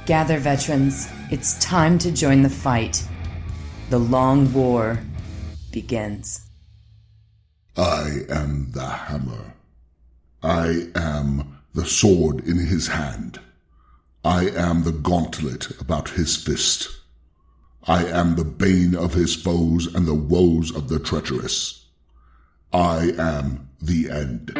Gather, veterans. It's time to join the fight. The long war begins. I am the hammer. I am the sword in his hand. I am the gauntlet about his fist. I am the bane of his foes and the woes of the treacherous. I am the end.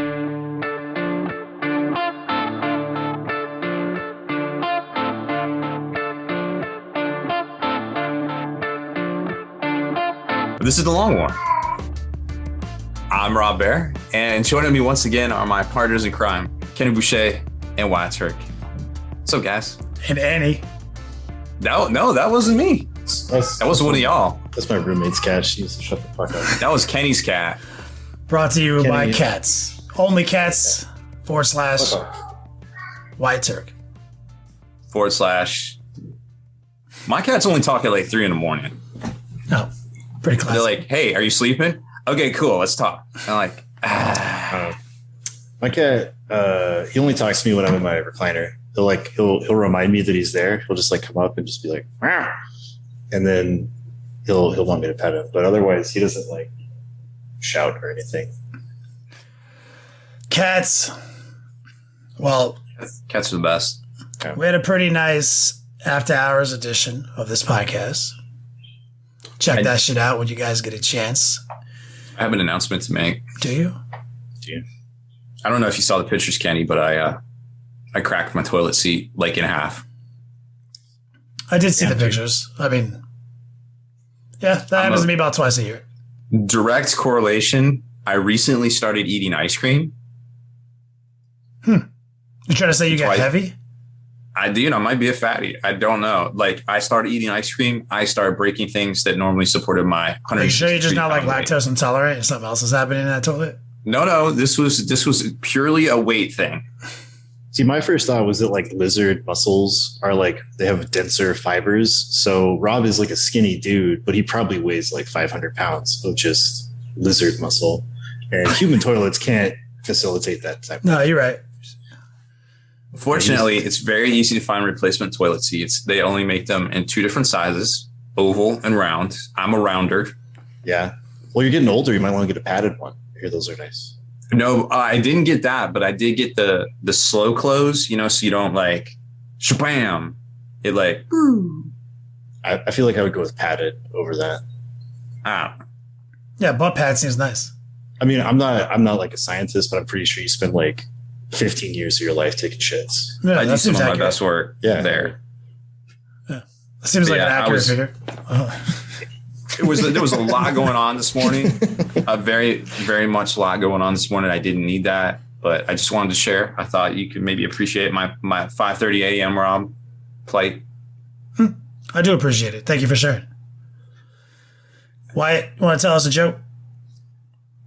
This is The Long War. I'm Rob Baer, and joining me once again are my partners in crime, Kenny Boucher and Wyatt Turk. What's up, guys? And Annie. No, that wasn't me. That wasn't one of y'all. That's my roommate's cat. She needs to shut the fuck up. That was Kenny's cat. Brought to you by Kenny. Cats. Only Cats / Wyatt Turk. / My cats only talk at like 3 a.m. Oh, pretty classic. They're like, "Hey, are you sleeping? Okay, cool. Let's talk." I'm like, My cat, he only talks to me when I'm in my recliner. He'll remind me that he's there. He'll just like come up and just be like, "Meow," and then he'll want me to pet him. But otherwise, he doesn't like shout or anything. Cats. Well, cats are the best. we had a pretty nice after hours edition of this podcast. Check that shit out when you guys get a chance. I have an announcement to make. Do you? I don't know if you saw the pictures, Kenny, but I cracked my toilet seat like in half. I did see the pictures. I mean, yeah, that happens to me about twice a year. Direct correlation. I recently started eating ice cream. You trying to say you got heavy? I do. I might be a fatty. I don't know. Like, I started eating ice cream. I started breaking things that normally supported my 100. Are you sure you're just not like lactose intolerant and something else is happening in that toilet? No. This was purely a weight thing. See, my first thought was that like lizard muscles are like they have denser fibers. So Rob is like a skinny dude, but he probably weighs like 500 pounds of just lizard muscle, and human toilets can't facilitate that type. No, you're right. Fortunately, it's very easy to find replacement toilet seats. They only make them in 2 different sizes, oval and round. I'm a rounder. Yeah. Well, you're getting older. You might want to get a padded one. I hear those are nice. No, I didn't get that, but I did get the slow close, so you don't like shabam. It like, I feel like I would go with padded over that. Yeah, butt pad seems nice. I mean, I'm not like a scientist, but I'm pretty sure you spend like 15 years of your life taking shits. Yeah, I do some of my best work there. Yeah, that seems like an accurate figure. There was a lot going on this morning. A very, very much a lot going on this morning. I didn't need that, but I just wanted to share. I thought you could maybe appreciate my 5:30 a.m. Rob plight. I do appreciate it. Thank you for sharing. Wyatt, you want to tell us a joke?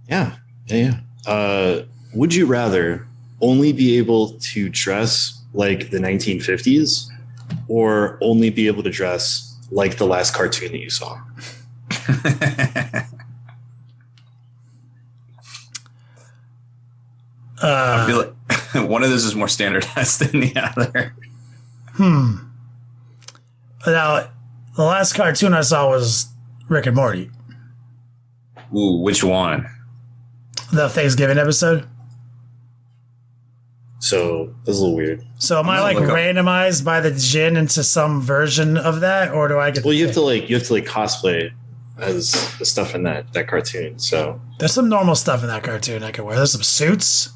Yeah. Would you rather only be able to dress like the 1950s or only be able to dress like the last cartoon that you saw? I feel like one of those is more standardized than the other. Now, the last cartoon I saw was Rick and Morty. Ooh, which one? The Thanksgiving episode. So that's a little weird. So am I like randomized by the djinn into some version of that, or do I get? Well, you have to cosplay as the stuff in that cartoon. So there's some normal stuff in that cartoon I can wear. There's some suits.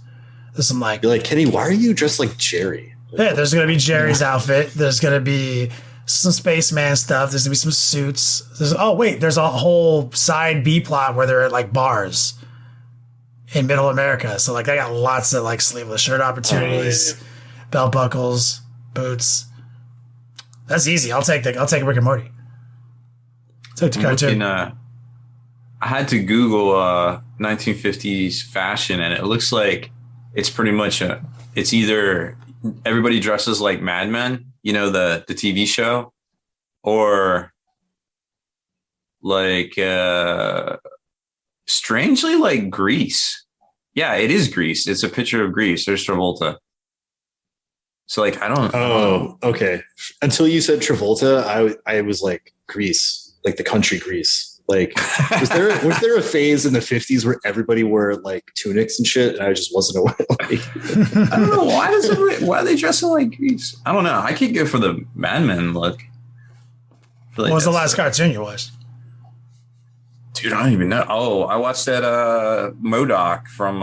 There's some like. You're like, Kenny, why are you dressed like Jerry? Yeah, there's gonna be Jerry's outfit. There's gonna be some spaceman stuff. There's gonna be some suits. There's a whole side B plot where they're at like bars in Middle America. So like I got lots of like sleeveless shirt opportunities, belt buckles, boots. That's easy. I'll take Rick and Morty. Take the cartoon. I had to Google 1950s fashion, and it looks like it's pretty much it's either everybody dresses like Mad Men, the TV show, or like strangely like Grease. Yeah, it is Grease. It's a picture of Grease. There's Travolta. So like I don't. Oh, okay. Until you said Travolta, I was like Grease, like the country Grease. Like, was there a phase in the 50s where everybody wore like tunics and shit, and I just wasn't aware? Like, I don't know why are they dressing like Grease? I don't know. I could go for the Mad Men look. What was the last cartoon you watched? Dude, I don't even know. Oh, I watched that MODOK from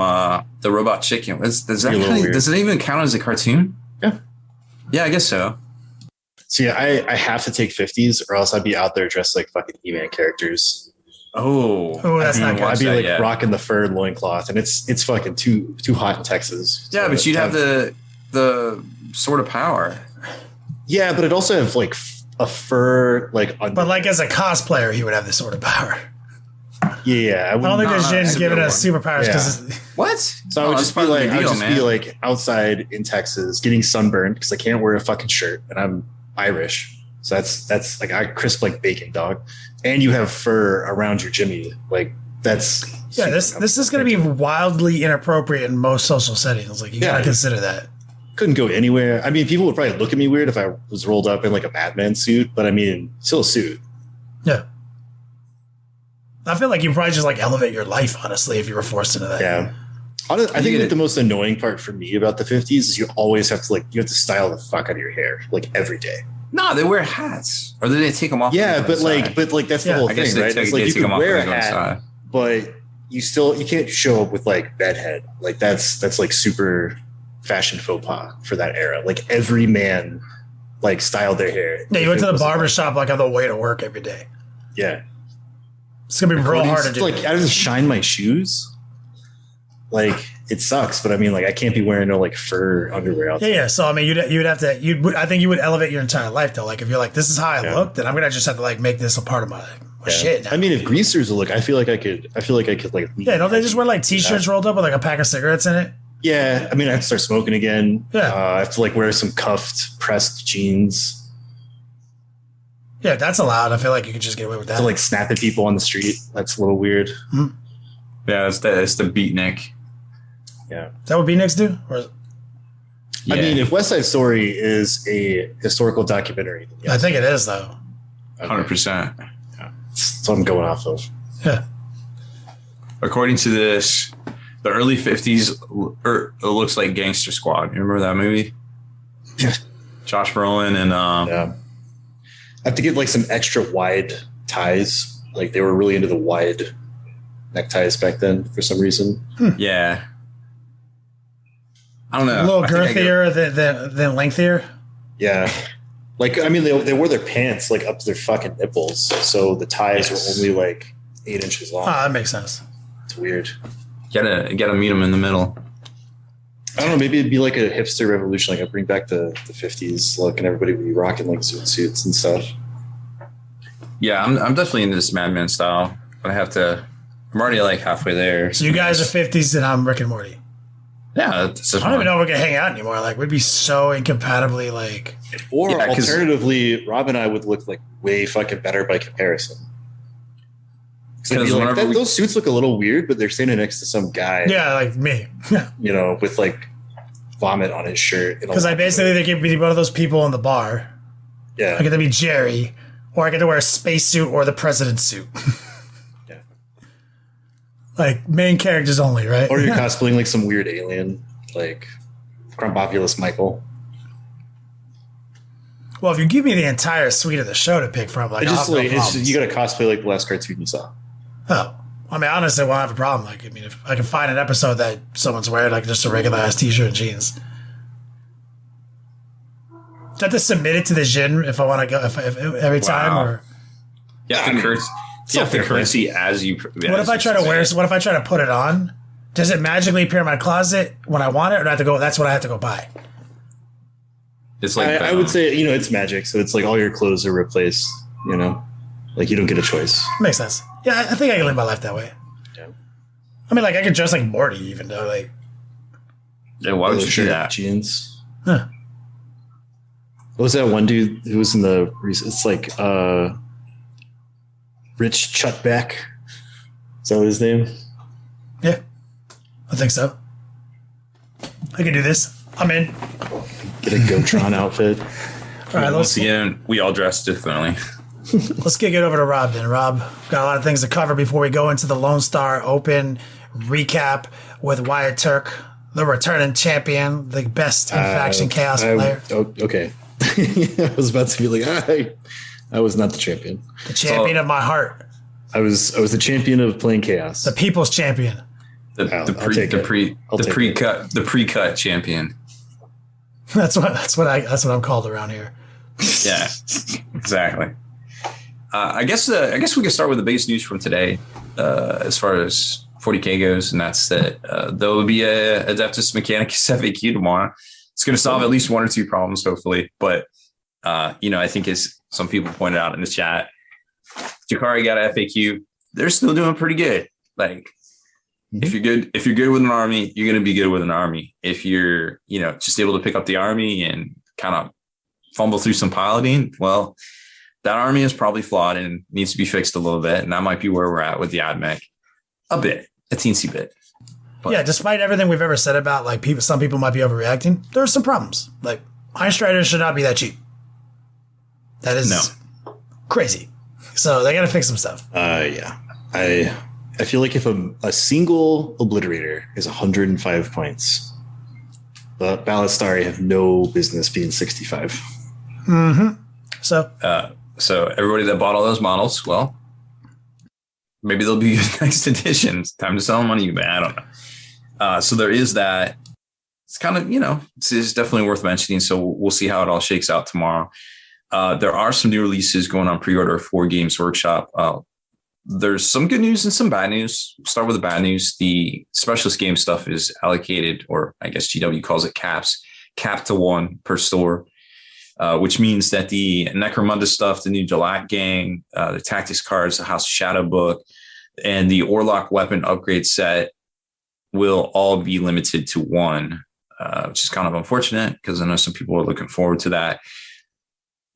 the Robot Chicken. Does it even count as a cartoon? Yeah. Yeah, I guess so. So yeah, I have to take 50s or else I'd be out there dressed like fucking He-Man characters. Oh, that's not good. I'd be like rocking the fur loincloth, and it's fucking too hot in Texas. Yeah, but you'd have the sword of power. Yeah, but it'd also have like a fur like. But like as a cosplayer, he would have this sort of power. Yeah, I don't think there's Jin's giving us superpowers because what? So I would just be like outside in Texas getting sunburned because I can't wear a fucking shirt and I'm Irish. So that's like I crisp like bacon, dog. And you have fur around your jimmy. Like that's this is going to be wildly inappropriate in most social settings. Like you got to consider that. Couldn't go anywhere. I mean, people would probably look at me weird if I was rolled up in like a Madman suit, but I mean, still a suit. Yeah. I feel like you probably just like elevate your life, honestly, if you were forced into that. Yeah. I think like the most annoying part for me about the 50s is you always have to style the fuck out of your hair like every day. No, they wear hats, or they take them off. Yeah, but like that's the whole thing, right? It's like you can wear a hat, but you can't show up with like bedhead. Like that's like super fashion faux pas for that era. Like every man like styled their hair. Yeah, you went to the barber shop like on the way to work every day. Yeah. It's gonna be real hard to do. Like I have to shine my shoes. Like it sucks, but I mean, like I can't be wearing no like fur underwear out there. Yeah. So I mean, you'd have to. I think you would elevate your entire life though. Like if you're like, this is how I look, then I'm gonna just have to like make this a part of my shit. Now. I mean, if greasers look, I feel like I could like. Yeah. Don't they just wear like t-shirts rolled up with like a pack of cigarettes in it? Yeah. I mean, I have to start smoking again. Yeah. I have to like wear some cuffed pressed jeans. Yeah, that's allowed. I feel like you could just get away with that. To like snap at people on the street. That's a little weird. Mm-hmm. Yeah, it's the beatnik. Yeah. Is that what beatniks do? Or I mean, if West Side Story is a historical documentary, yes. I think it is though. 100%. Yeah. That's what I'm going off of. Yeah. According to this, the early 50s it looks like Gangster Squad. You remember that movie? Yeah. Josh Brolin and yeah. I have to get like some extra wide ties. Like they were really into the wide neckties back then for some reason. Yeah. I don't know. A little girthier than lengthier. Yeah. Like, I mean, they wore their pants like up to their fucking nipples. So the ties were only like 8 inches long. Oh, that makes sense. It's weird. Gotta meet them in the middle. I don't know. Maybe it'd be like a hipster revolution. Like I bring back the 50s look and everybody would be rocking like zoot suits and stuff. Yeah, I'm definitely into this Mad Men style, but I'm already like halfway there. So you guys are 50s and I'm Rick and Morty. Yeah, I don't even know if we can hang out anymore. Like we'd be so incompatibly like. Or alternatively, Rob and I would look like way fucking better by comparison. Because like, those suits look a little weird, but they're standing next to some guy. Yeah, like me. You know, with like vomit on his shirt. Because I basically they could be one of those people in the bar. Yeah. I get to be Jerry, or I get to wear a spacesuit or the president's suit. Yeah. Like main characters only, right? Or you're cosplaying like some weird alien, like Crumbopulous Michael. Well, if you give me the entire suite of the show to pick from, like, you got to cosplay like the last cartoon you saw. Oh, I mean, honestly, I won't have a problem. Like, I mean, if I can find an episode that someone's wearing like just a regular ass t-shirt and jeans, do I have to submit it to the Jin if I want to go if every time? Or yeah, the currency as you. What if I try to wear? What if I try to put it on? Does it magically appear in my closet when I want it, or do I have to go? That's what I have to go buy. It's like I would say, you know, it's magic, so it's like all your clothes are replaced. You know, like you don't get a choice. Makes sense. Yeah, I think I can live my life that way. Yeah. I mean, like I could dress like Morty, even though, like. Yeah, why would you do that? Jeans. Huh. What was that one dude who was in the? It's like Rich Chutbeck. Is that his name? Yeah, I think so. I can do this. I'm in. Get a Gotron outfit. All right, Once again, we all dressed differently. let's kick it over to Rob then. Rob, got a lot of things to cover before we go into the Lone Star Open recap with Wyatt Turk, the returning champion, the best in faction chaos player. Okay. I was about to be like, I was not the champion. The champion of my heart. I was the champion of playing chaos. The people's champion. The pre-cut champion. That's what I'm called around here. Yeah, exactly. I guess we can start with the biggest news from today, as far as 40K goes, and that's that there will be a Adeptus Mechanicus FAQ tomorrow. It's going to solve at least one or two problems, hopefully. But I think as some people pointed out in the chat, Jakari got an FAQ. They're still doing pretty good. Like, if you're good with an army, you're going to be good with an army. If you're just able to pick up the army and kind of fumble through some piloting, well, that army is probably flawed and needs to be fixed a little bit. And that might be where we're at with the AdMech. A teensy bit. But yeah, despite everything we've ever said about like some people might be overreacting, there are some problems. Like Iron Striders should not be that cheap. That is crazy. So they got to fix some stuff. Yeah. I feel like if a single obliterator is 105 points, the Ballistari have no business being 65. Mm-hmm. So everybody that bought all those models, well, maybe they'll be next edition. It's time to sell them on eBay. I don't know. So there is that. It's kind of, it's definitely worth mentioning. So we'll see how it all shakes out tomorrow. There are some new releases going on pre-order for Games Workshop. There's some good news and some bad news. We'll start with the bad news. The specialist game stuff is allocated, or I guess GW calls it capped to 1 per store, which means that the Necromunda stuff, the new Jalak gang, the tactics cards, the House of Shadow book, and the Orlok weapon upgrade set will all be limited to 1, which is kind of unfortunate because I know some people are looking forward to that.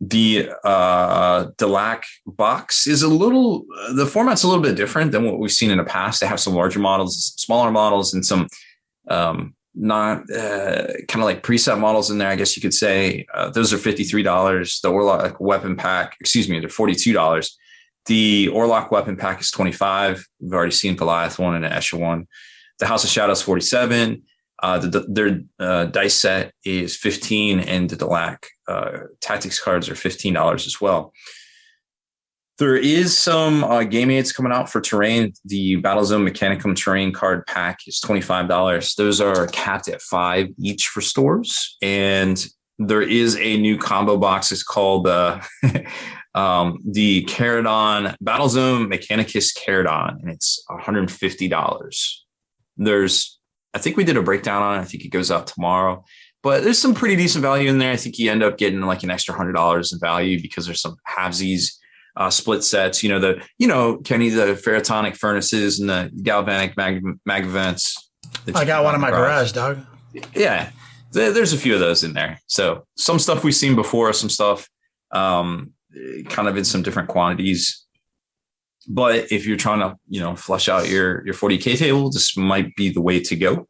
The Jalak box is the format's a little bit different than what we've seen in the past. They have some larger models, smaller models, and some not kind of like preset models in there, I guess you could say. Those are $53. The Orlok weapon pack, they're $42. The Orlok weapon pack is $25. We've already seen Goliath 1 and Escher 1. The House of Shadows $47. Their dice set is $15, and the Jalak tactics cards are $15 as well. There is some game aids coming out for terrain. The Battlezone Mechanicum terrain card pack is $25. Those are capped at 5 each for stores. And there is a new combo box. It's called the Caradon Battlezone Mechanicus Caradon, and it's $150. I think we did a breakdown on it. I think it goes out tomorrow. But there's some pretty decent value in there. I think you end up getting like an extra $100 in value because there's some halvesies. Split sets, Kenny, the ferrotonic furnaces and the galvanic mag vents. I got one in my garage, dog. Yeah, there's a few of those in there. So some stuff we've seen before, some stuff kind of in some different quantities. But if you're trying to, flush out your 40K table, this might be the way to go.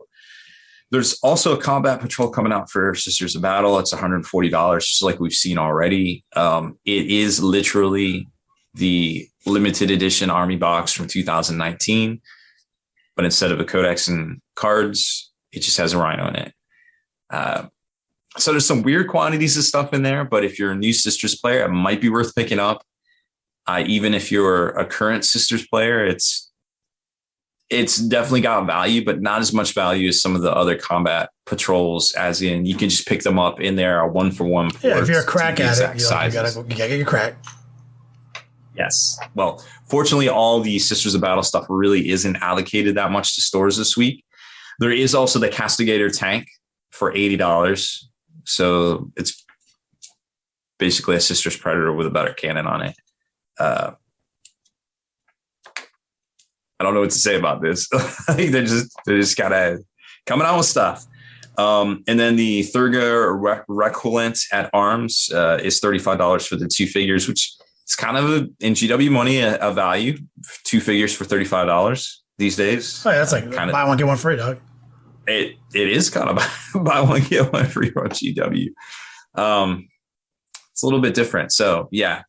There's also a combat patrol coming out for Sisters of Battle. It's $140, just like we've seen already. It is literally the limited edition army box from 2019, but instead of a codex and cards, it just has a rhino in it. So there's some weird quantities of stuff in there, but if you're a new Sisters player, it might be worth picking up. Even if you're a current Sisters player, it's definitely got value, but not as much value as some of the other combat patrols, as in you can just pick them up in there, a 1-for-1. Yeah, if you're a crack at it, you gotta get your crack. Yes. Well, fortunately, all the Sisters of Battle stuff really isn't allocated that much to stores this week. There is also the Castigator tank for $80. So it's basically a Sisters Predator with a better cannon on it. I don't know what to say about this. I think they're just gotta coming out with stuff. And then the Thurga Requilent at Arms is $35 for the 2 figures, which is kind of in GW money a value. 2 figures for $35 these days. Oh, yeah, that's like buy one get one free, dog. It is kind of buy one get one free on GW. It's a little bit different. So yeah,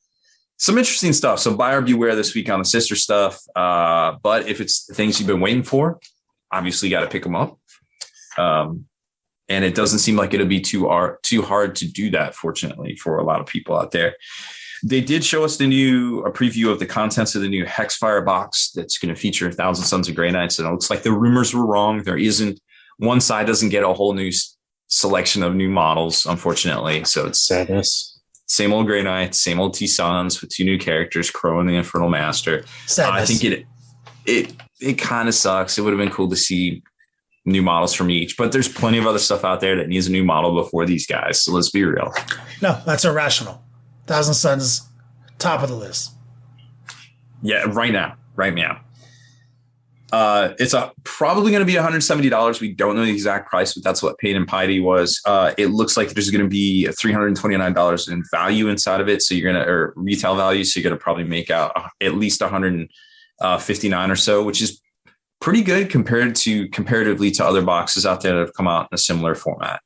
some interesting stuff. So buyer beware this week on the sister stuff. But if it's the things you've been waiting for, obviously you got to pick them up. And it doesn't seem like it'll be too hard to do that, fortunately, for a lot of people out there. They did show us a preview of the contents of the new Hexfire box that's going to feature 1,000 Sons of Grey Knights. And it looks like the rumors were wrong. There isn't, one side doesn't get a whole new selection of new models, unfortunately. So it's sadness. Same old Grey Knights, same old T-Sons with 2 new characters, Crow and the Infernal Master. I think it kind of sucks. It would have been cool to see new models from each, but there's plenty of other stuff out there that needs a new model before these guys. So let's be real. No, that's irrational. 1,000 Sons, top of the list. Yeah, right now. It's probably going to be $170. We don't know the exact price, but that's what Pain and Piety was. It looks like there's going to be $329 in value inside of it. So or retail value. So you're going to probably make out at least $159 or so, which is pretty good comparatively to other boxes out there that have come out in a similar format.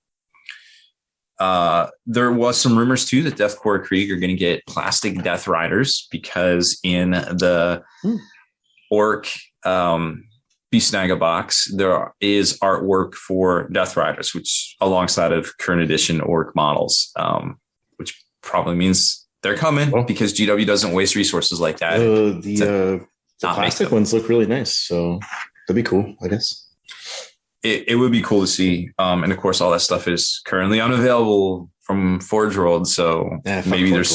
There was some rumors too that Deathcore Krieg are going to get plastic Death Riders because in the Orc Beastnaga box, there is artwork for Death Riders, which alongside of current edition Orc models, which probably means they're coming because GW doesn't waste resources like that. The plastic ones look really nice, so that'd be cool, I guess. It would be cool to see. And of course, all that stuff is currently unavailable from Forge World. So maybe there's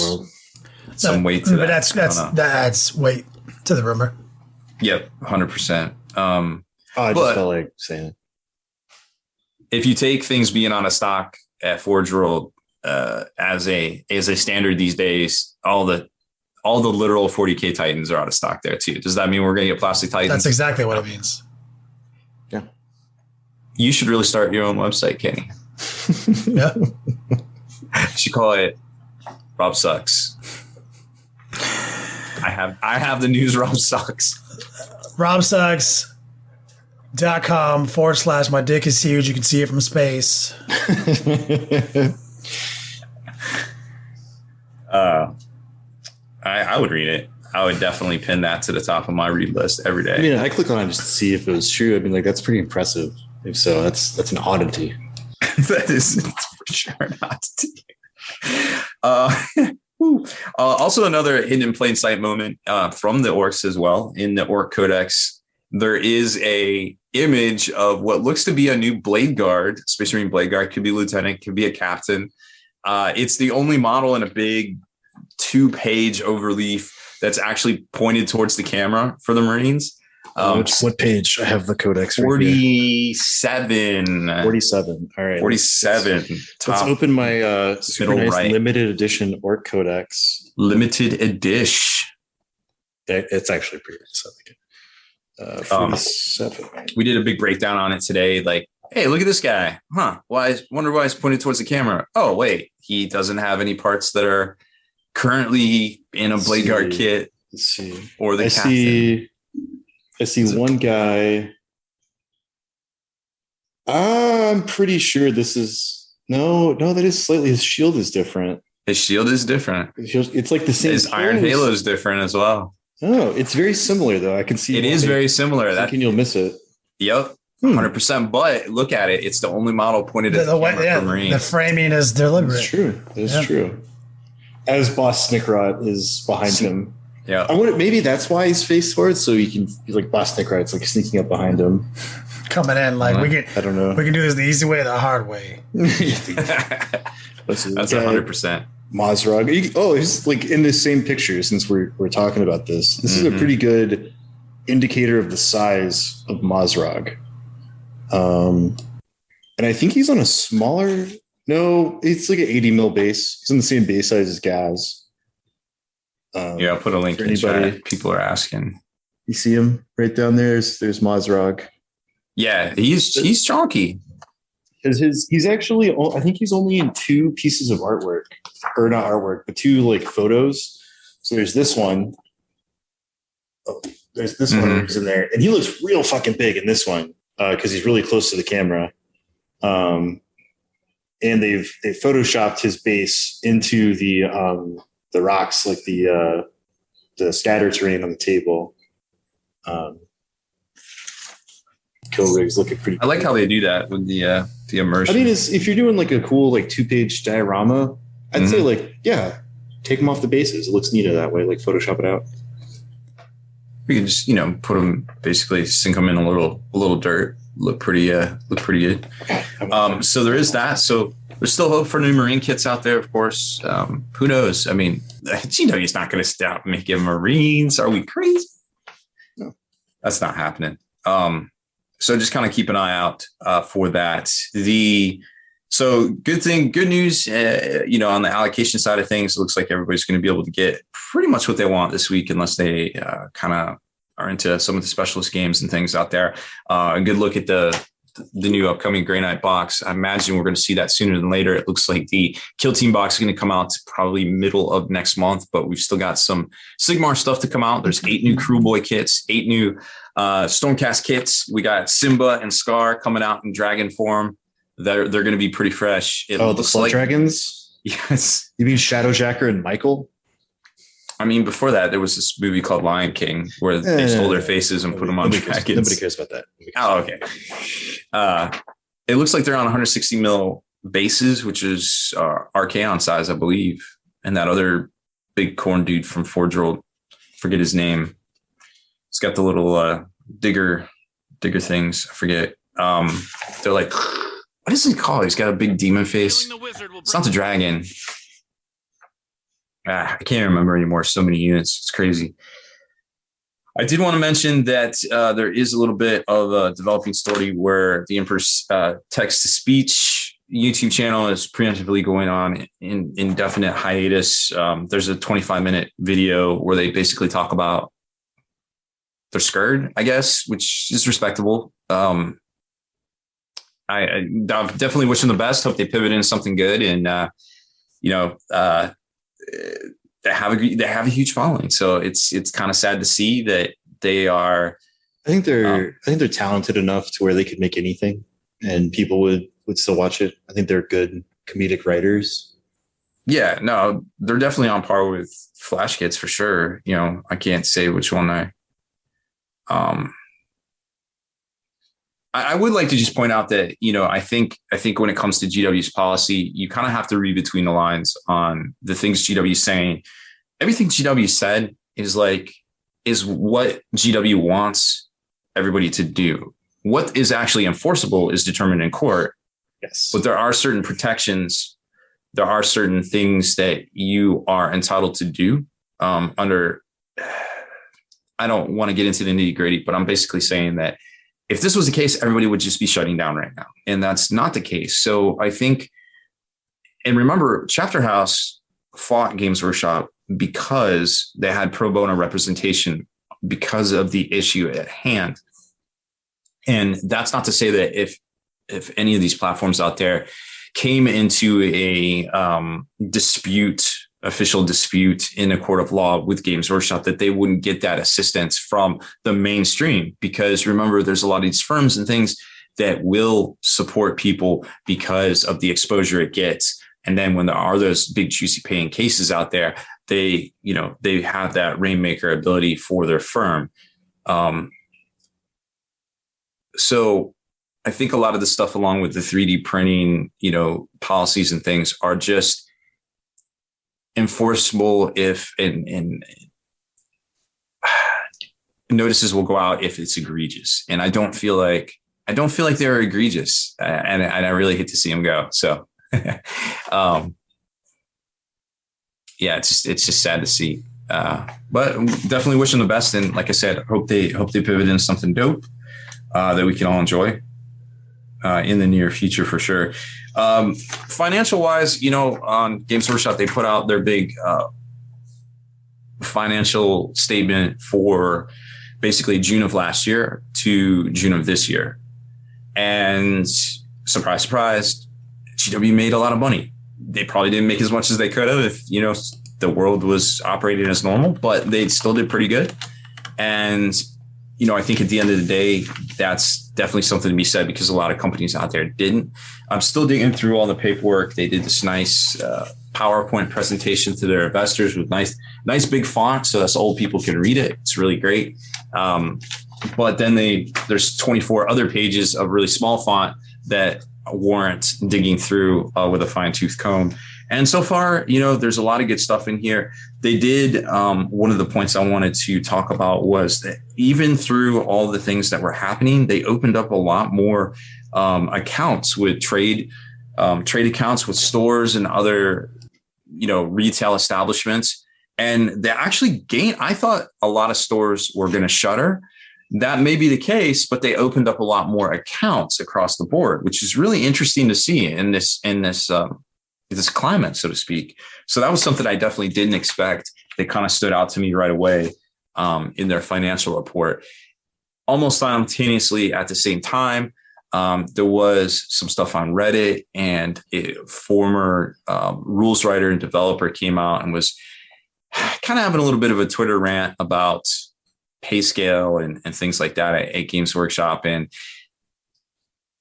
some weight to that. But that's weight to the rumor. Yep, 100%. I just felt like saying it. If you take things being on a stock at Forge World as a standard these days, all the literal 40K Titans are out of stock there too. Does that mean we're going to get plastic Titans? That's exactly what it means. Yeah. You should really start your own website, Kenny. Yeah. You should call it Rob Sucks. I have the news. Rob Sucks. RobSucks.com/my dick is huge. You can see it from space. I would read it. I would definitely pin that to the top of my read list every day. I mean, I click on it just to see if it was true. I mean, like, that's pretty impressive. If so, that's an oddity. That is for sure an oddity. Also, another hidden in plain sight moment from the Orcs as well. In the Orc Codex, there is a image of what looks to be a new Blade Guard. Space Marine Blade Guard, could be lieutenant, could be a captain. It's the only model in a big 2-page overleaf that's actually pointed towards the camera for the Marines. What page? I have the codex. 47. 47. All right. 47. Let's open my super nice right. limited edition Orc Codex. Limited edition. It's actually pretty nice. I like it. 47. We did a big breakdown on it today. Like, hey, look at this guy. Wonder why he's pointed towards the camera. Oh, wait. He doesn't have any parts that are currently in a Blade Guard kit. Let's see. Or the captain. I see one guy. I'm pretty sure this is no, that is slightly. His shield is different. His shield is different. It's like the same. His Iron Halo is different as well. Oh, it's very similar though. I can see it is very similar. Thinking you'll miss it. Yep, 100%. But look at it; it's the only model pointed at the camera for Marines. The framing is deliberate. That's true. That's true. As Boss Snickrot is behind him. Yeah, maybe that's why he's face forward, so he's like Boss Snickrot's like sneaking up behind him, coming in like we can. I don't know. We can do this the easy way or the hard way. That's 100%. Mazrog. He's like in the same picture. Since we're talking about this, this is a pretty good indicator of the size of Mazrog. And I think he's on a smaller. No, it's like an 80 mil base. He's on the same base size as Gaz. I'll put a link in chat. People are asking. You see him right down there? There's Mazrog. Yeah, he's chunky. He's actually, I think he's only in 2 pieces of artwork, or not artwork, but 2 like photos. So there's this one. Oh, there's this one who's in there, and he looks real fucking big in this one. because he's really close to the camera. And they've photoshopped his base into the rocks, like the scatter terrain on the table. Kill rigs looking pretty. I like how they do that with the immersion. I mean, if you're doing like a cool like 2-page diorama, I'd say like take them off the bases. It looks neater that way. Like Photoshop it out. We can just put them, basically sink them in a little dirt. Look pretty good. So there is that. So there's still hope for new Marine kits out there, of course. Who knows? I mean, GW's not going to stop making Marines. Are we crazy? No, that's not happening. So just kind of keep an eye out for that. So good news, on the allocation side of things, it looks like everybody's going to be able to get pretty much what they want this week, unless they kind of are into some of the specialist games and things out there. A good look at the new upcoming Grey Knight box. I imagine we're going to see that sooner than later. It looks like the Kill Team box is going to come out probably middle of next month, but we've still got some Sigmar stuff to come out. There's 8 new Crew Boy kits, 8 new Stormcast kits. We got Simba and Scar coming out in dragon form. They're going to be pretty fresh. The Flood Dragons? Yes. You mean Shadowjacker and Michael? I mean, before that, there was this movie called Lion King where they stole their faces and put them on dragons. Nobody cares about that. Oh, okay. It looks like they're on 160 mil bases, which is Archaon size, I believe. And that other big corn dude from Forge World, forget his name. He's got the little digger things. I forget. They're like, what is he called? He's got a big demon face. It's not the dragon. I can't remember anymore. So many units. It's crazy. I did want to mention that there is a little bit of a developing story where the Emperor's text-to-speech YouTube channel is preemptively going on in indefinite hiatus. There's a 25-minute video where they basically talk about they're scared, I guess, which is respectable. I definitely wish them the best. Hope they pivot into something good, and they have a huge following. So it's kind of sad to see that they are. I think they're talented enough to where they could make anything, and people would still watch it. I think they're good comedic writers. Yeah, no, they're definitely on par with Flash Kids for sure. I can't say which one I would like to just point out that, I think when it comes to GW's policy, you kind of have to read between the lines on the things GW is saying. Everything GW said is what GW wants everybody to do. What is actually enforceable is determined in court. Yes. But there are certain protections. There are certain things that you are entitled to do under. I don't want to get into the nitty gritty, but I'm basically saying that if this was the case, everybody would just be shutting down right now. And that's not the case. So I think, and remember, Chapter House fought Games Workshop because they had pro bono representation because of the issue at hand. And that's not to say that if any of these platforms out there came into a official dispute in a court of law with Games Workshop, that they wouldn't get that assistance from the mainstream. Because remember, there's a lot of these firms and things that will support people because of the exposure it gets. And then when there are those big juicy paying cases out there, they have that rainmaker ability for their firm. So I think a lot of the stuff along with the 3D printing, policies and things are just enforceable if and notices will go out if it's egregious. And I don't feel like they're egregious, and I really hate to see them go. So it's just sad to see. But definitely wish them the best. And like I said, hope they pivot into something dope that we can all enjoy in the near future for sure. Financial wise, on Games Workshop, they put out their big financial statement for basically June of last year to June of this year. And surprise, surprise, GW made a lot of money. They probably didn't make as much as they could have if, the world was operating as normal, but they still did pretty good. And I think at the end of the day, that's definitely something to be said because a lot of companies out there didn't. I'm still digging through all the paperwork. They did this nice PowerPoint presentation to their investors with nice big font so us old people can read it. It's really great. But then there's 24 other pages of really small font that warrant digging through with a fine tooth comb. And so far, there's a lot of good stuff in here. They did. One of the points I wanted to talk about was that even through all the things that were happening, they opened up a lot more accounts with trade accounts with stores and other, retail establishments. And they actually gained. I thought a lot of stores were going to shutter. That may be the case, but they opened up a lot more accounts across the board, which is really interesting to see in this climate, so to speak. So that was something I definitely didn't expect. They kind of stood out to me right away in their financial report. Almost simultaneously at the same time, there was some stuff on Reddit, and a former rules writer and developer came out and was kind of having a little bit of a Twitter rant about pay scale and things like that at Games Workshop. And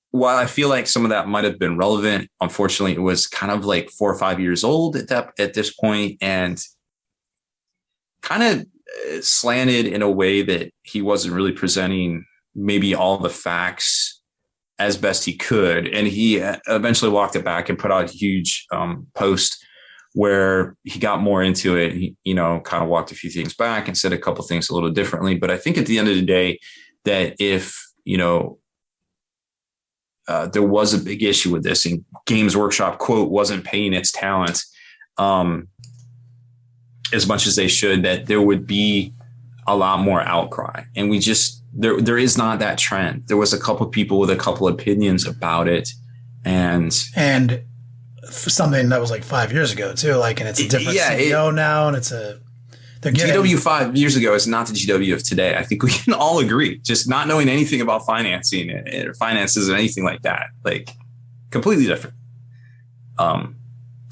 while I feel like some of that might have been relevant, unfortunately, it was kind of like 4 or 5 years old at this point, and kind of slanted in a way that he wasn't really presenting maybe all the facts as best he could. And he eventually walked it back and put out a huge post where he got more into it. He, kind of walked a few things back and said a couple things a little differently. But I think at the end of the day, that if, there was a big issue with this, and Games Workshop, quote, wasn't paying its talent as much as they should, that there would be a lot more outcry. And we just, there is not that trend. There was a couple of people with a couple of opinions about it. And for something that was like 5 years ago too, and it's a different CEO now, and GW 5 years ago is not the GW of today. I think we can all agree. Just not knowing anything about financing or finances or anything like that, completely different.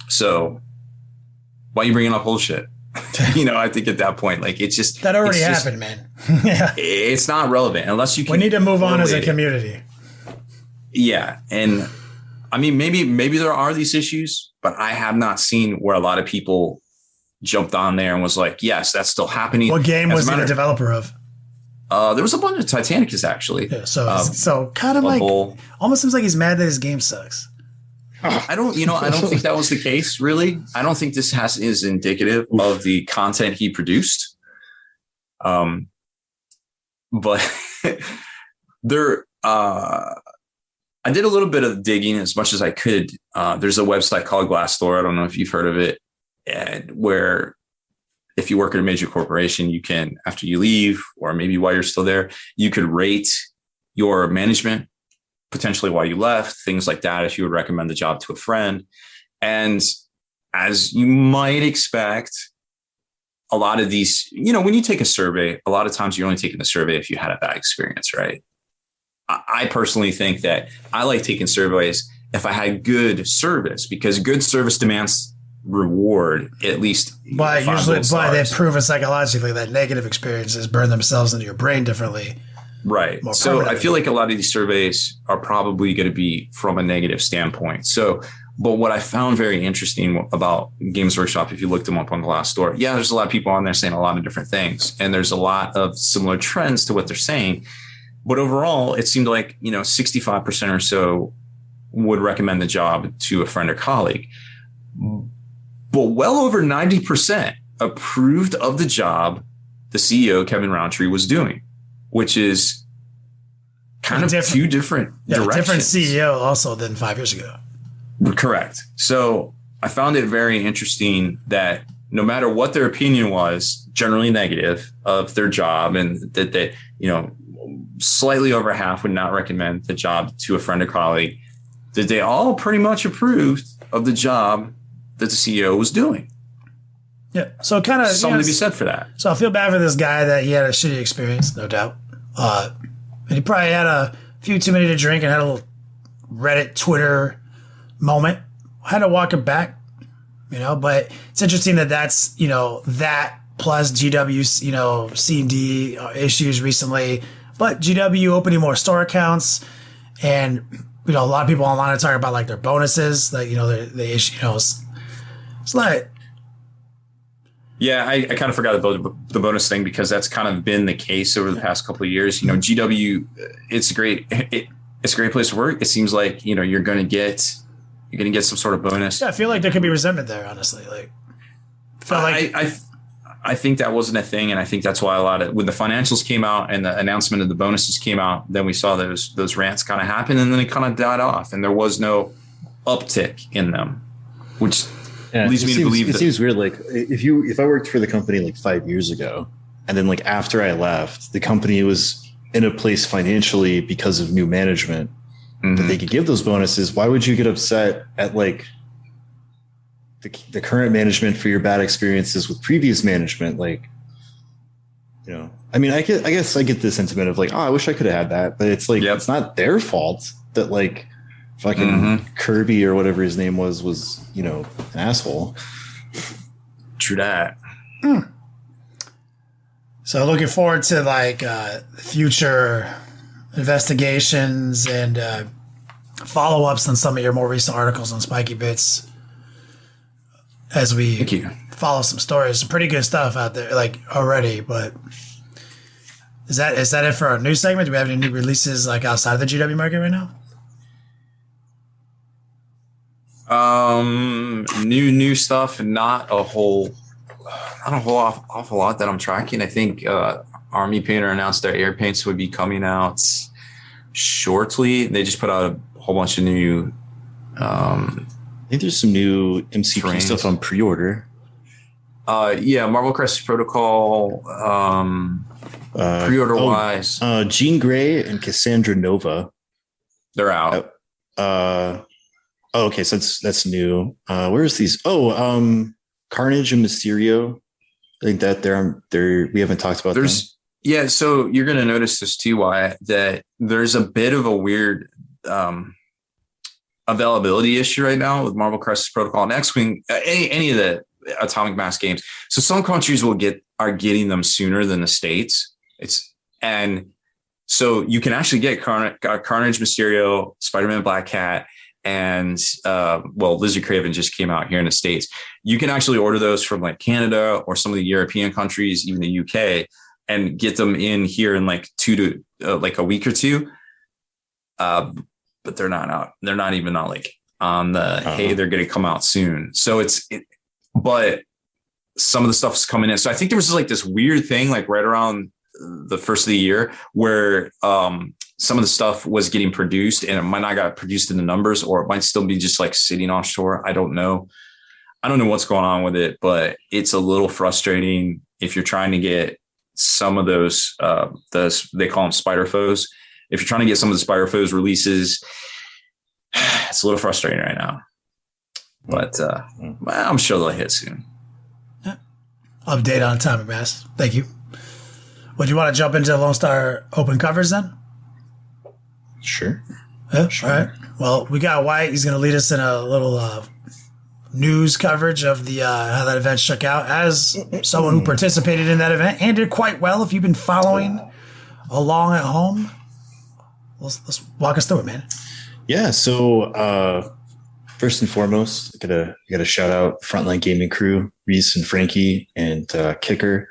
So why are you bringing up old shit? I think at that point, it's just that already happened, man. Yeah, it's not relevant unless you can. We need to move on as a community. Yeah, and I mean, maybe there are these issues, but I have not seen where a lot of people jumped on there and was like, yes, that's still happening. What game was he the developer of? There was a bunch of Titanicus, actually. Yeah, so kind of almost seems like he's mad that his game sucks. I don't think that was the case, really. I don't think this is indicative of the content he produced. But there, I did a little bit of digging as much as I could. There's a website called Glassdoor. I don't know if you've heard of it, where if you work at a major corporation, you can, after you leave, or maybe while you're still there, you could rate your management, potentially while you left, things like that, if you would recommend the job to a friend. And as you might expect, a lot of these, when you take a survey, a lot of times you're only taking the survey if you had a bad experience, right? I personally think that I like taking surveys if I had good service, because good service demands reward, at least. But they've proven psychologically that negative experiences burn themselves into your brain differently. Right. So I feel like a lot of these surveys are probably going to be from a negative standpoint. But what I found very interesting about Games Workshop, if you looked them up on Glassdoor, there's a lot of people on there saying a lot of different things, and there's a lot of similar trends to what they're saying. But overall, it seemed like, 65% or so would recommend the job to a friend or colleague. But well over 90% approved of the job the CEO, Kevin Roundtree, was doing, which is kind of two different directions. Different CEO also than 5 years ago. Correct. So I found it very interesting that no matter what their opinion was, generally negative of their job, and that they, slightly over half would not recommend the job to a friend or colleague, that they all pretty much approved of the job that the CEO was doing. Yeah. So kind of something to be said for that. So I feel bad for this guy that he had a shitty experience, no doubt. And he probably had a few too many to drink and had a little Reddit, Twitter moment. I had to walk it back, but it's interesting that that's, that plus GW, C&D issues recently, but GW opening more store accounts, and a lot of people online are talking about like their bonuses, like they issue, it's like. Yeah, I kind of forgot about the bonus thing because that's kind of been the case over the past couple of years. GW, it's great. It's a great place to work. It seems like you're going to get some sort of bonus. Yeah, I feel like there could be resentment there. Honestly, like I think that wasn't a thing, and I think that's why when the financials came out and the announcement of the bonuses came out, then we saw those rants kind of happen, and then it kind of died off, and there was no uptick in them, which leads me to believe it seems weird. Like if I worked for the company like 5 years ago, and then like after I left, the company was in a place financially because of new management that they could give those bonuses. Why would you get upset at like the current management for your bad experiences with previous management? Like, I mean, I guess I get the sentiment of like, oh, I wish I could have had that, but it's like, It's not their fault that like fucking Kirby or whatever his name was, an asshole. True that. So looking forward to like future investigations and follow-ups on some of your more recent articles on Spiky Bits as we follow some stories. Some pretty good stuff out there like already, but is that it for our news segment? Do we have any new releases like outside the GW market right now? New stuff, not a whole awful lot that I'm tracking. I think Army Painter announced their air paints would be coming out shortly. They just put out a whole bunch of new. I think there's some new MCP stuff on pre-order. Marvel Crisis Protocol. Pre-order wise, Jean Grey and Cassandra Nova. They're out. Okay, so that's new. Where's these? Carnage and Mysterio. I think that we haven't talked about them. Yeah, so you're going to notice this too, Wyatt, that there's a bit of a weird availability issue right now with Marvel Crisis Protocol and X-Wing, any of the Atomic Mass games. So some countries are getting them sooner than the States. And so you can actually get Carnage, Mysterio, Spider-Man, Black Cat, and Lizzie Craven just came out here in the States. You can actually order those from like Canada or some of the European countries, even the UK, and get them in here in like a week or two. But they're not out. They're not even like on the hey, they're going to come out soon. So but some of the stuff is coming in. So I think there was like this weird thing like right around the first of the year where some of the stuff was getting produced and it might not got produced in the numbers, or it might still be just like sitting offshore. I don't know what's going on with it, but it's a little frustrating if you're trying to get some of those, they call them Spider Foes. If you're trying to get some of the Spider Foes releases, it's a little frustrating right now, but I'm sure they'll hit soon. Update on Atomic Mass. Thank you. Would you want to jump into Lone Star open covers then? Sure. Yeah, sure. All right. Well, we got Wyatt. He's going to lead us in a little news coverage of the how that event shook out. As someone who participated in that event and did quite well, if you've been following along at home, let's walk us through it, man. Yeah. So first and foremost, I gotta shout out Frontline Gaming Crew, Reese and Frankie, and Kicker.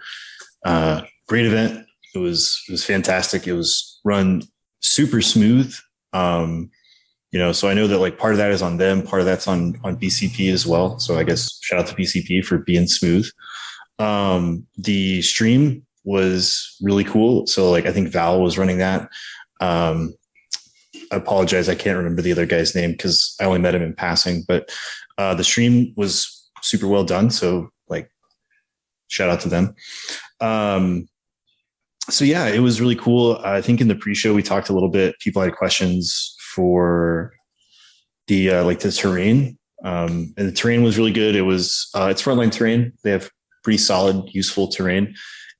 Great event. It was fantastic. It was run super smooth. So I know that like part of that is on them, part of that's on BCP as well. So I guess shout out to BCP for being smooth. The stream was really cool. So like I think Val was running that. I apologize, I can't remember the other guy's name because I only met him in passing, but the stream was super well done. So like shout out to them. So yeah, it was really cool. I think in the pre-show we talked a little bit. People had questions for the the terrain, and the terrain was really good. It was it's Frontline terrain. They have pretty solid, useful terrain,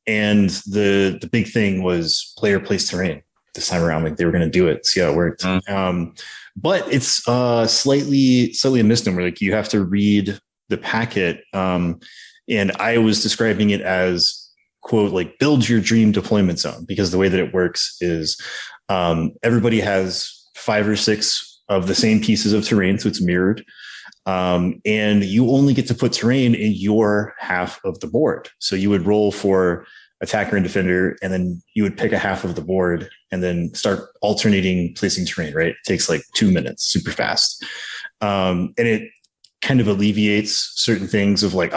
and the big thing was player place terrain this time around. Like they were going to do it, see how it worked. But it's slightly a misnomer. Like you have to read the packet. And I was describing it as, quote, like build your dream deployment zone, because the way that it works is everybody has 5 or 6 of the same pieces of terrain. So it's mirrored. And you only get to put terrain in your half of the board. So you would roll for attacker and defender, and then you would pick a half of the board and then start alternating placing terrain, right? It takes like 2 minutes, super fast. And it kind of alleviates certain things of like,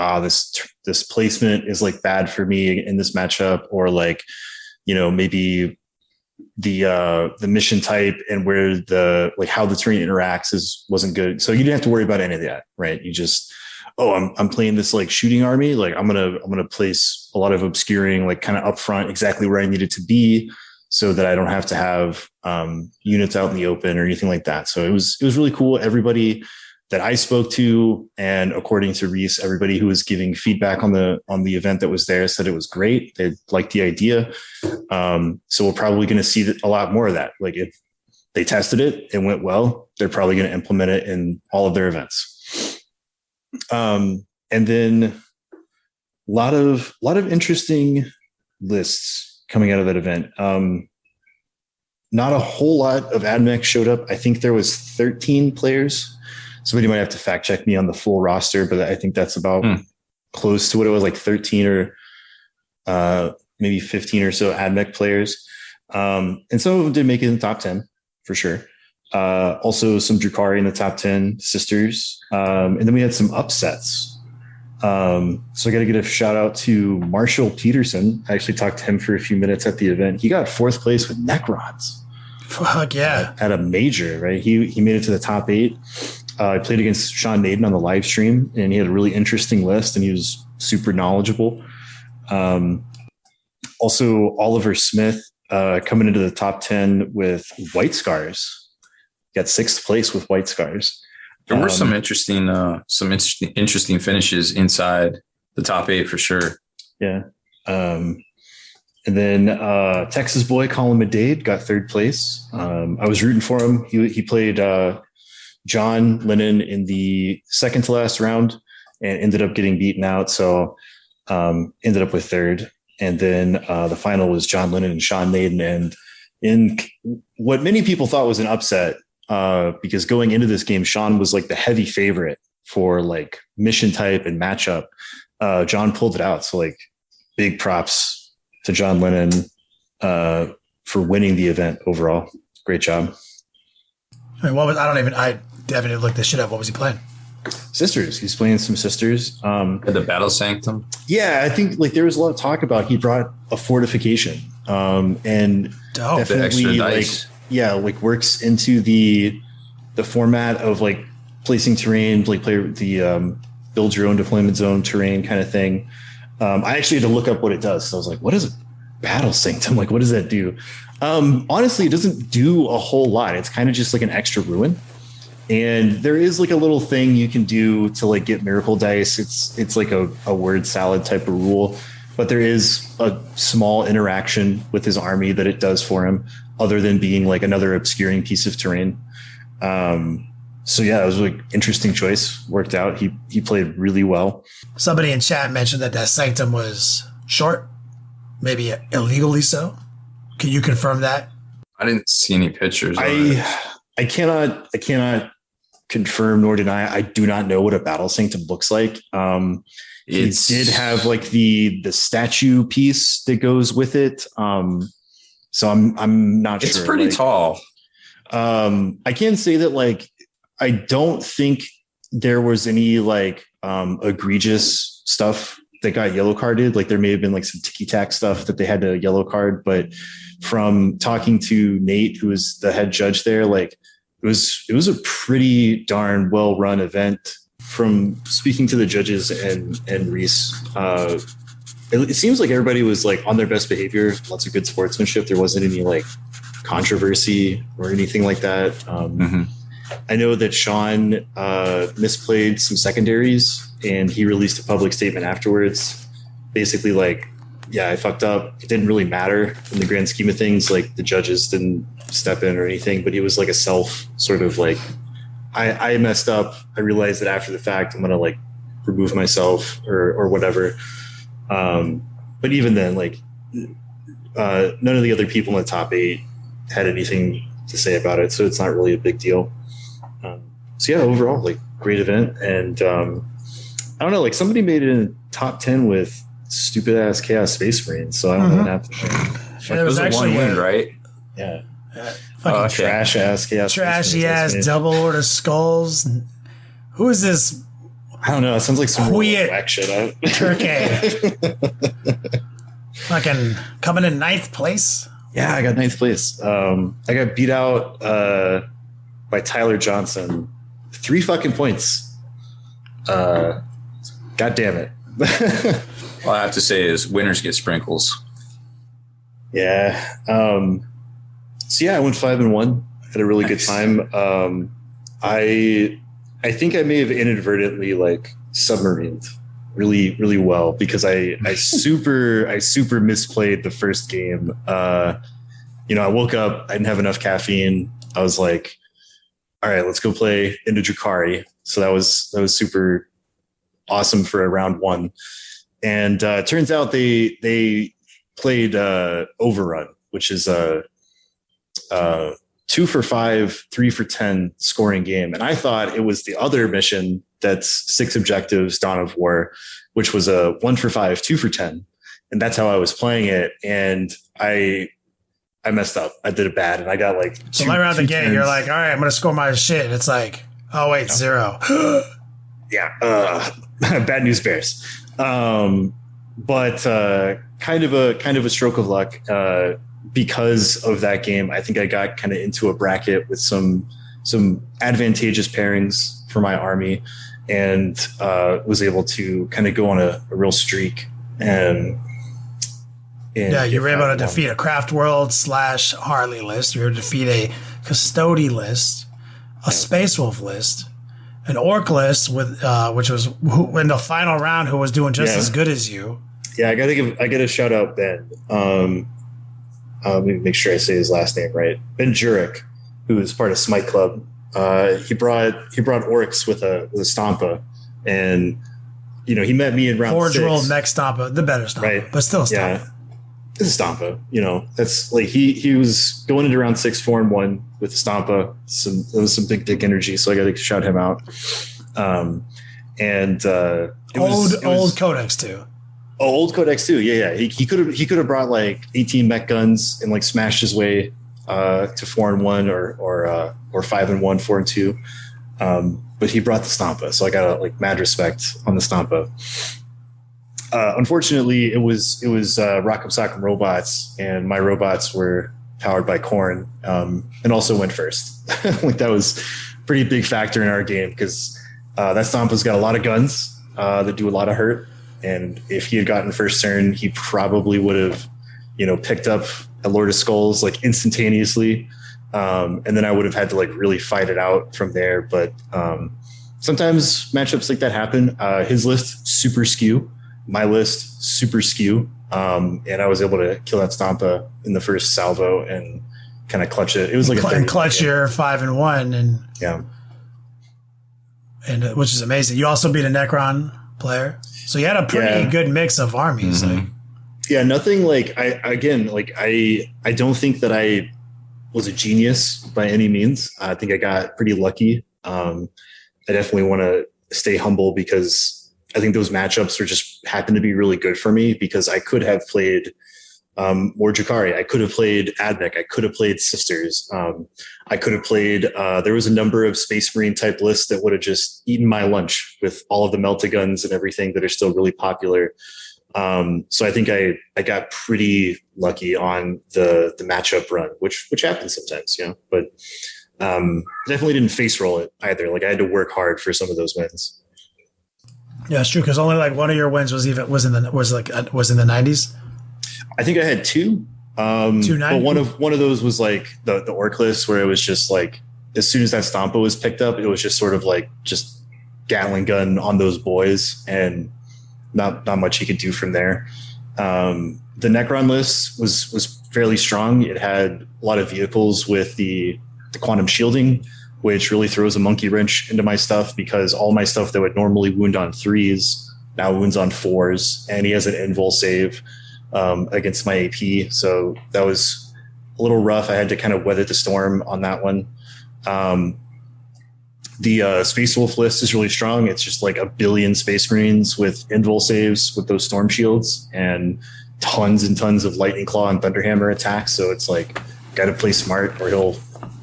this placement is like bad for me in this matchup, or like, maybe the mission type and where how the terrain interacts wasn't good. So you didn't have to worry about any of that, right? You just, I'm playing this like shooting army. Like I'm gonna place a lot of obscuring, like kind of up front, exactly where I need it to be, so that I don't have to have units out in the open or anything like that. So it was really cool. Everybody that I spoke to, and according to Reese, everybody who was giving feedback on the event that was there said it was great. They liked the idea. So we're probably going to see a lot more of that. Like if they tested it, it went well, they're probably going to implement it in all of their events. And then a lot of interesting lists coming out of that event. Not a whole lot of AdMech showed up. I think there was 13 players. Somebody might have to fact check me on the full roster, but I think that's about close to what it was, like 13 or maybe 15 or so AdMech players. And some of them did make it in the top 10 for sure. Also some Drukhari in the top 10, Sisters. And then we had some upsets. So I got to get a shout out to Marshall Peterson. I actually talked to him for a few minutes at the event. He got 4th place with Necrons. Fuck yeah. At a major, right? He made it to the top 8. I played against Sean Naden on the live stream, and he had a really interesting list, and he was super knowledgeable. Also, Oliver Smith coming into the top 10 with White Scars. Got 6th place with White Scars. There were some interesting finishes inside the top 8 for sure. Yeah. And then Texas boy Colin Medade got 3rd place. I was rooting for him. He played John Lennon in the second to last round and ended up getting beaten out. So ended up with 3rd. And then the final was John Lennon and Sean Naden. And in what many people thought was an upset, because going into this game, Sean was like the heavy favorite for like mission type and matchup. John pulled it out. So like big props to John Lennon for winning the event overall. Great job. I mean, I haven't looked this shit up. What was he playing? Sisters. He's playing some Sisters. The Battle Sanctum. Yeah, I think like there was a lot of talk about he brought a fortification. And definitely like works into the format of like placing terrain, like play the build your own deployment zone terrain kind of thing. I actually had to look up what it does. So I was like, what is a Battle Sanctum? Like, what does that do? Honestly, it doesn't do a whole lot. It's kind of just like an extra ruin. And there is like a little thing you can do to like get miracle dice. It's like a word salad type of rule, but there is a small interaction with his army that it does for him, other than being like another obscuring piece of terrain. So yeah, it was like interesting choice. Worked out. He played really well. Somebody in chat mentioned that Sanctum was short, maybe illegally so. Can you confirm that? I didn't see any pictures. I cannot confirm nor deny. I do not know what a Battle Sanctum looks like. He did have like the statue piece that goes with it. So I'm not sure. It's pretty tall. I can say that like I don't think there was any like egregious stuff that got yellow carded. Like there may have been like some ticky tack stuff that they had to yellow card, but from talking to Nate, who was the head judge there, like it was a pretty darn well run event. From speaking to the judges and Reese, it seems like everybody was like on their best behavior, lots of good sportsmanship. There wasn't any like controversy or anything like that. I know that Sean misplayed some secondaries, and he released a public statement afterwards, basically like, yeah, I fucked up. It didn't really matter in the grand scheme of things. Like the judges didn't step in or anything, but he was like a self sort of like, I messed up. I realized that after the fact, I'm going to like remove myself or whatever. But even then, like none of the other people in the top 8 had anything to say about it, so it's not really a big deal. So yeah, overall, like great event, and I don't know, like somebody made it in top 10 with stupid ass Chaos Space Marines, so I don't know what happened there. It was actually one win, right? Yeah. Fucking Trash ass Chaos trashy ass double order skulls. Who is this? I don't know. It sounds like some Wyatt whack shit. Turk. Fucking coming in 9th place. Yeah, I got 9th place. I got beat out by Tyler Johnson. 3 fucking points. God damn it. All I have to say is winners get sprinkles. Yeah. So yeah, I went 5-1. Had a really good time. I think I may have inadvertently like submarined really, really well because I super misplayed the first game. I woke up, I didn't have enough caffeine. I was like, all right, let's go play into Drakari. So that was super awesome for a round 1. And turns out they played Overrun, which is a 2 for 5, 3 for 10 scoring game. And I thought it was the other mission that's 6 objectives, Dawn of War, which was a 1 for 5, 2 for 10. And that's how I was playing it. And I messed up. I did it bad. And I got like so my round again, you're like, all right, I'm going to score my shit. And it's like, oh, wait, 0. Yeah. Bad news bears. But kind of a stroke of luck. Because of that game, I think I got kind of into a bracket with some advantageous pairings for my army, and was able to kind of go on a real streak. And yeah, you were able to defeat a Craft World / Harley list. You were able to defeat a Custody list, a Space Wolf list, an Orc list with which was in the final round who was doing just as good as you. Yeah, I gotta shout out Ben. Let me make sure I say his last name right. Ben Jurek, who is part of Smite Club. He brought orcs with a Stompa, and he met me in round Forge 6. Roll mech Stompa, the better Stompa, right? But still a Stompa. Yeah, it's a Stompa. That's like he was going into round 6 4-1 with the Stompa. It was some big dick energy, so I got to shout him out. Old Codex too. Oh, old Codex too. Yeah. He could have brought like 18 mech guns and like smashed his way to 4-1 or 5-1, 4-2. But he brought the Stompa, so I got like mad respect on the Stompa. Unfortunately, it was Rock'em Sock'em Robots, and my robots were powered by Korn, and also went first. Like that was a pretty big factor in our game because that Stompa's got a lot of guns that do a lot of hurt. And if he had gotten first turn, he probably would have, picked up a Lord of Skulls like instantaneously. And then I would have had to like really fight it out from there. But sometimes matchups like that happen. His list, super skew. My list, super skew. And I was able to kill that Stompa in the first salvo and kind of clutch it. It was like clutch your 5-1 and yeah. And which is amazing. You also beat a Necron player. So you had a pretty good mix of armies. Mm-hmm. Like. Yeah, nothing like I don't think that I was a genius by any means. I think I got pretty lucky. I definitely want to stay humble because I think those matchups just happened to be really good for me because I could have played more Drakari. I could have played Admech. I could have played Sisters. I could have played, there was a number of Space Marine type lists that would have just eaten my lunch with all of the Melta-Guns and everything that are still really popular. So I think I got pretty lucky on the matchup run, which happens sometimes, but definitely didn't face roll it either. Like I had to work hard for some of those wins. Yeah, it's true. Cause only like one of your wins was in the 90s. I think I had 2. But one of those was like the Orc list where it was just like as soon as that Stompa was picked up, it was just sort of like just Gatling gun on those boys and not much he could do from there. The Necron list was fairly strong. It had a lot of vehicles with the quantum shielding, which really throws a monkey wrench into my stuff because all my stuff that would normally wound on 3s now wounds on 4s, and he has an invul save against my AP. So that was a little rough. I had to kind of weather the storm on that one. The Space Wolf list is really strong. It's just like 1 billion Space Marines with invul saves with those storm shields and tons and tons of Lightning Claw and Thunderhammer attacks. So it's like, got to play smart or he'll,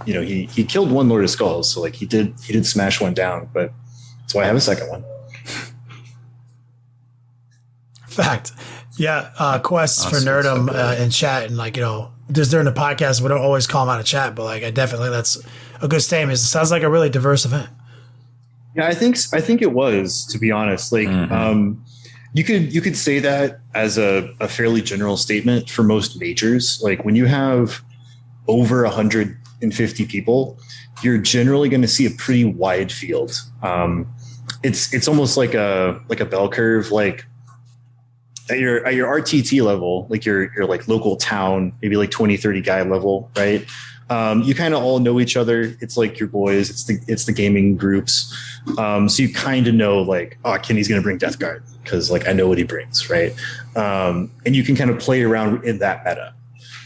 he killed one Lord of Skulls. So like he did smash one down, but that's why I have a second one. Fact. Yeah. Quests for Nerdum in chat. And like, just during the podcast, we don't always call him out of chat, but like, I definitely, that's a good statement. It sounds like a really diverse event. Yeah, I think it was, to be honest. Like, you could say that as a fairly general statement for most majors. Like when you have over 150 people, you're generally going to see a pretty wide field. It's almost like a bell curve. Like at your RTT level, like your like local town, maybe like 20, 30 guy level, right? You kind of all know each other. It's like your boys. It's the gaming groups. So you kind of know like, oh, Kenny's going to bring Death Guard because like I know what he brings, right? And you can kind of play around in that meta.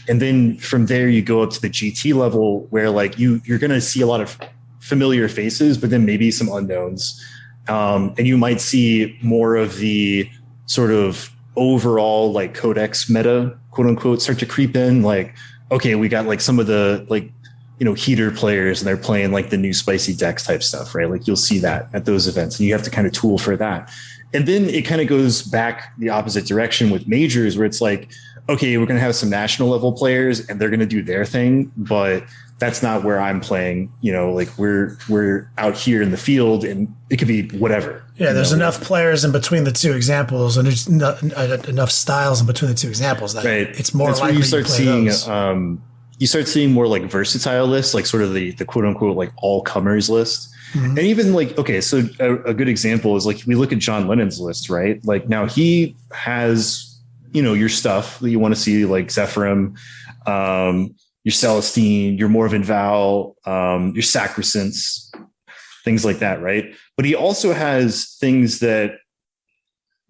And then from there you go up to the GT level where like you're going to see a lot of familiar faces, but then maybe some unknowns. And you might see more of the sort of overall like codex meta, quote unquote, start to creep in. Like, okay, we got like some of the like, heater players and they're playing like the new spicy decks type stuff, right? Like you'll see that at those events and you have to kind of tool for that. And then it kind of goes back the opposite direction with majors where it's like, okay, we're going to have some national level players and they're going to do their thing, but that's not where I'm playing. Like we're out here in the field and it could be whatever. Yeah, there's enough players in between the two examples and there's enough styles in between the two examples that it's more likely you start seeing those. You start seeing more like versatile lists, like sort of the quote unquote like all comers list. Mm-hmm. And even like, okay, so a good example is like we look at John Lennon's list, right? Like now he has, your stuff that you want to see, like Zephyrim, your Celestine, your Morven Val, your Sacrosanct, things like that, right? But he also has things that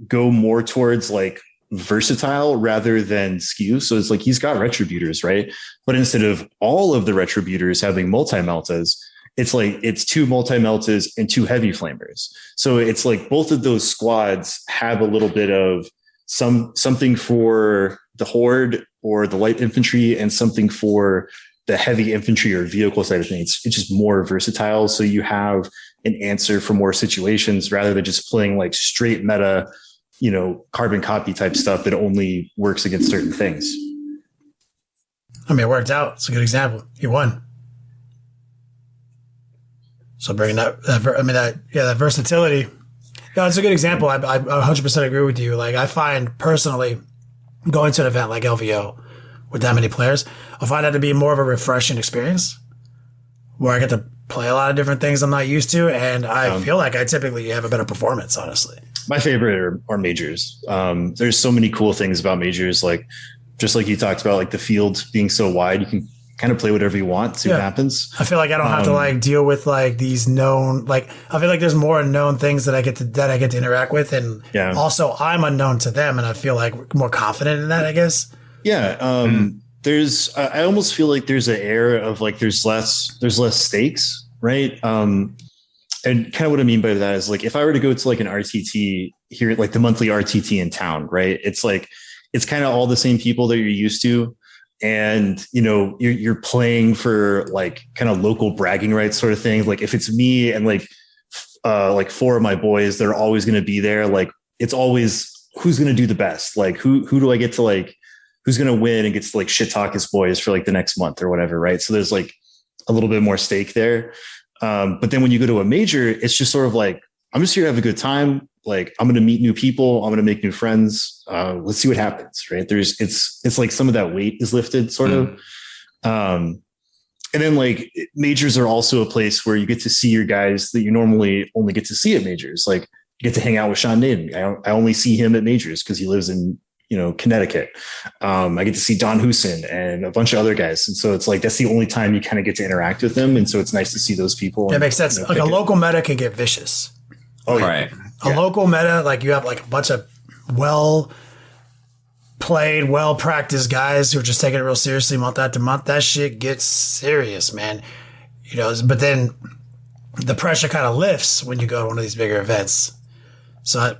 go more towards like versatile rather than skew. So it's like he's got Retributors, right? But instead of all of the Retributors having multi-meltas, it's like it's 2 multi-meltas and 2 heavy flamers. So it's like both of those squads have a little bit of something for the horde or the light infantry and something for the heavy infantry or vehicle side of things. It's just more versatile. So you have an answer for more situations rather than just playing like straight meta, carbon copy type stuff that only works against certain things. I mean, it worked out. It's a good example. He won. So bringing that versatility. Yeah, it's a good example. I 100% agree with you. Like I find personally going to an event like LVO with that many players, I find that to be more of a refreshing experience where I get to play a lot of different things I'm not used to. And I feel like I typically have a better performance, honestly. My favorite are majors. There's so many cool things about majors. Like, just like you talked about, like the field being so wide, you can kind of play whatever you want, see what happens. I feel like I don't have to like deal with like these known, like I feel like there's more known things that I get to interact with. And also I'm unknown to them. And I feel like more confident in that, I guess. Yeah. I almost feel like there's an air of like, there's less stakes. Right. And kind of what I mean by that is like, if I were to go to like an RTT here, like the monthly RTT in town, right. It's like, it's kind of all the same people that you're used to. And, you're playing for like kind of local bragging rights sort of thing. Like if it's me and like 4 of my boys, they're always going to be there. Like it's always who's going to do the best. Like who do I get to like, who's going to win and gets to like shit talk his boys for like the next month or whatever. Right. So there's like a little bit more stake there. But then when you go to a major, it's just sort of like, I'm just here to have a good time. Like I'm going to meet new people. I'm going to make new friends. Let's see what happens. Right. It's like some of that weight is lifted sort of. And then like majors are also a place where you get to see your guys that you normally only get to see at majors. Like you get to hang out with Sean Naden. I only see him at majors because he lives in Connecticut. I get to see Don Husin and a bunch of other guys. And so it's like, that's the only time you kind of get to interact with them. And so it's nice to see those people. That makes sense. Like a local meta can get vicious. Oh, yeah. Right. A local meta, like you have like a bunch of well played, well practiced guys who are just taking it real seriously month after month. That shit gets serious, man. But then the pressure kind of lifts when you go to one of these bigger events. So I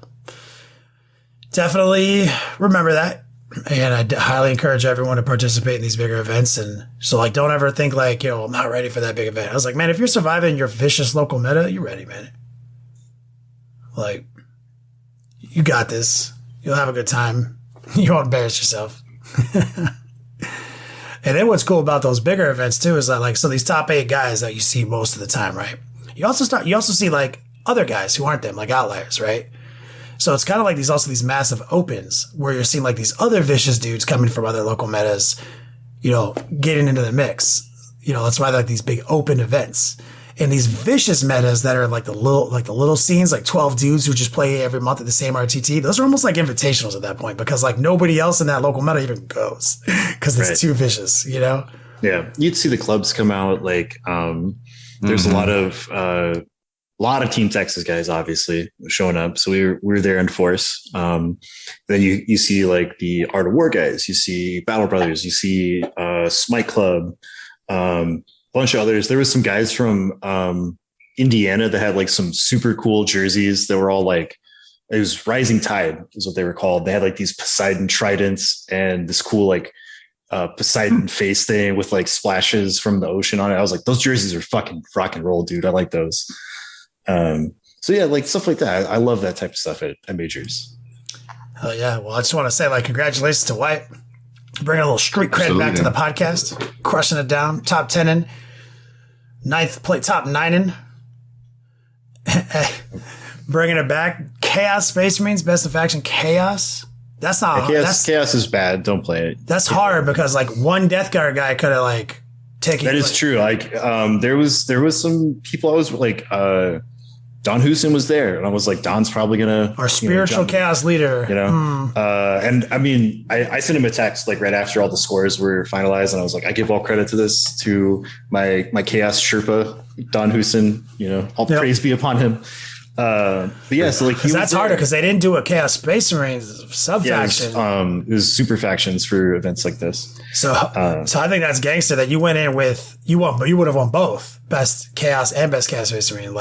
definitely remember that. And I highly encourage everyone to participate in these bigger events. And so, like, don't ever think like, I'm not ready for that big event. I was like, man, if you're surviving your vicious local meta, you're ready, man. Like, you got this. You'll have a good time. You won't embarrass yourself. And then what's cool about those bigger events too is that, like, so these top 8 guys that you see most of the time, right? You also see like other guys who aren't them, like outliers, right? So it's kind of like these massive opens where you're seeing like these other vicious dudes coming from other local metas, getting into the mix. That's why like these big open events. And these vicious metas that are like the little scenes, like 12 dudes who just play every month at the same RTT, those are almost like invitationals at that point because like nobody else in that local meta even goes because it's too vicious, Yeah. You'd see the clubs come out like, there's a lot of Team Texas guys obviously showing up. So we were there in force. Then you see like the Art of War guys, you see Battle Brothers, you see Smite Club, bunch of others. There was some guys from Indiana that had like some super cool jerseys that were all like, it was Rising Tide is what they were called. They had like these Poseidon tridents and this cool like Poseidon face thing with like splashes from the ocean on it. I was like, those jerseys are fucking rock and roll, dude. I like those. So yeah, like stuff like that. I love that type of stuff at majors. Oh yeah. Well, I just want to say like congratulations to Wyatt. Bringing a little street cred back to the podcast, crushing it down, top 10 in, top 9 in, bringing it back. Chaos Space Marines, best of faction Chaos. That's not Chaos is bad. Don't play it. That's hard because like one Death Guard guy could have like taken. That is true. Like there was some people I was like Don Husin was there, and I was like, Don's probably gonna our spiritual chaos leader, And I mean, I sent him a text like right after all the scores were finalized, and I was like, I give all credit to this to my chaos Sherpa, Don Husin. All praise be upon him. But yeah, so like that's harder because they didn't do a Chaos Space Marines sub faction. It was super factions for events like this. So I think that's gangster that you went in with you would have won both best Chaos and best Chaos Space Marine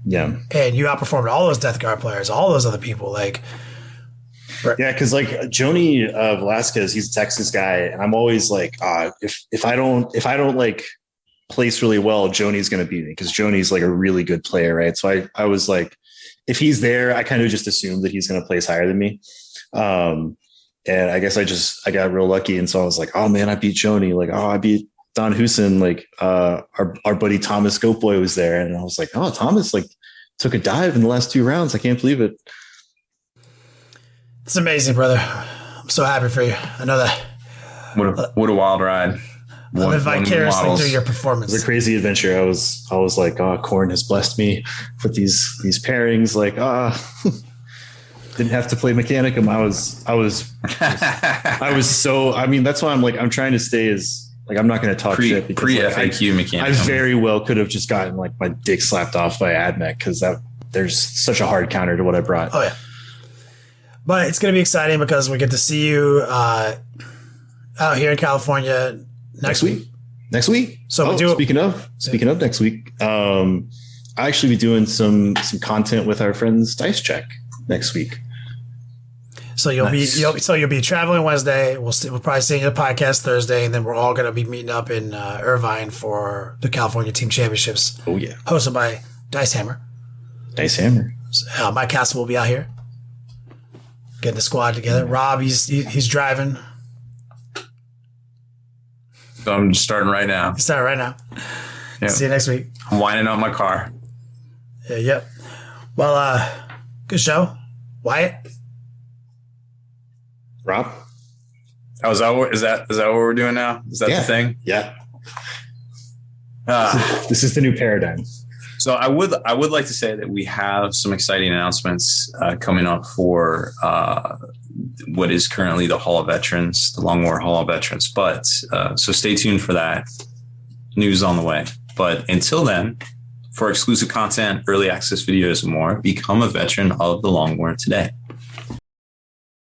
Yeah. And you outperformed all those Death Guard players, all those other people. Yeah, because like Joni Velasquez, he's a Texas guy, and I'm always like, if I don't like place really well, Joni's going to beat me because Joni's like a really good player, right? So I was like, if he's there, I kind of just assumed that he's going to place higher than me. And I guess I got real lucky, and so I was like, oh man, I beat Joni. Like, oh, I beat Don Husin. Like our buddy Thomas Goatboy was there, and I was like, oh, Thomas like took a dive in the last 2 rounds. I can't believe it. It's amazing, brother. I'm so happy for you. I know that. What a wild ride. Living vicariously through your performance. It was a crazy adventure. I was like, oh, Corn has blessed me with these pairings. Like, didn't have to play Mechanicum. I was so. I mean, that's why I'm trying to stay as like I'm not going to talk shit because FAQ Mechanicum. I very well could have just gotten like my dick slapped off by AdMech because there's such a hard counter to what I brought. Oh yeah, but it's going to be exciting because we get to see you out here in California next week. Next week. So speaking of next week, I'll actually be doing some content with our friends Dice Check next week. So you'll be traveling Wednesday. We'll probably see you at the podcast Thursday, and then we're all going to be meeting up in Irvine for the California Team Championships. Oh yeah, hosted by Dice Hammer. Dice Hammer. So, Mike Castle will be out here getting the squad together. Rob, he's driving. So I'm just starting right now. Yep. See you next week. I'm winding up my car. Yeah, yep. Well, good show. Wyatt? Rob? Oh, is that what we're doing now? Is that the thing? Yeah. This is the new paradigm. So I would like to say that we have some exciting announcements coming up for what is currently the Hall of Veterans, the Long War Hall of Veterans. But so stay tuned for that. News on the way. But until then, for exclusive content, early access videos, and more, become a veteran of the Long War today.